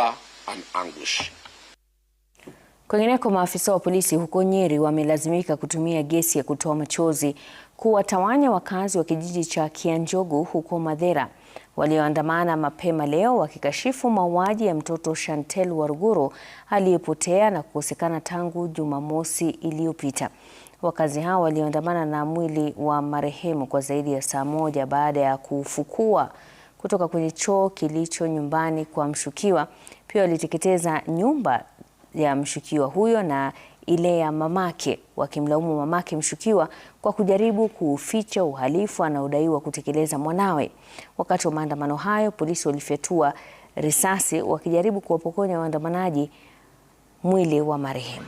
and anguish. Kwingineko, maafisa wa polisi huko Nyeri wamelazimika kutumia gesi ya kutoa machozi kuwatawanya wakazi wa kijiji cha Kianjogu huko Madhera walioandamana mapema leo wakikashifu mauaji ya mtoto Chantel Waruguru aliyepotea na kukosekana tangu Jumamosi iliyopita. Wakazi hao walioandamana na mwili wa marehemu kwa zaidi ya saa moja baada ya kufukua kutoka kwenye choo kilicho nyumbani kwa mshukiwa. Pia waliteketeza nyumba ya mshukiwa huyo na ile ya mamake, wakimlaumu mamake mshukiwa kwa kujaribu kuficha uhalifu anaodaiwa kutekeleza mwanawe. Wakati wa maandamano hayo, polisi walifyatua risasi wakijaribu kuwapokonya waandamanaji mwili wa marehemu.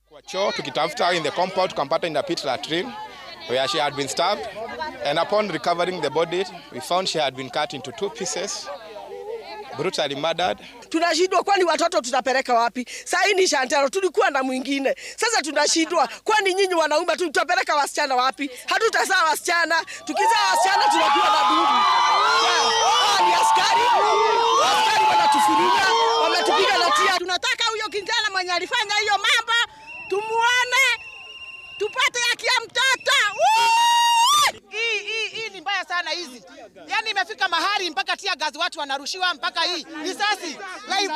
Kwa choo tukitafuta in the compound tukampata in the pit latrine where she had been stabbed, and upon recovering the body we found she had been cut into 2 pieces, brutally murdered. Tunashindwa, kwani watoto tutapeleka wapi? Sasa ni Chantel, tulikuwa na mwingine. Sasa tunashindwa, kwani nyinyi wanaume tutapeleka wasichana wapi? Hatutazaa wasichana. Tukizaa wasichana tunakuwa na dudu. Ni askari wanatufuria, wametupiga na tia. Tunataka huyo kijana mwenye alifanya hiyo mambo tumuone, tupate haki ya mtoto. Hii ni mbaya sana hizi. Yaani imefika mahali mpaka tia gazi watu wanarushiwa mpaka hii risasi. Like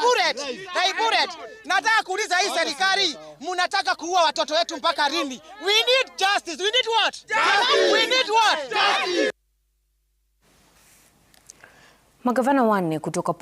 bullet. Nataka kuuliza hii serikali, mnataka kuua watoto wetu mpaka lini? We need justice. We need what? Justice. We need what? Justice. Magavana wanne kutoka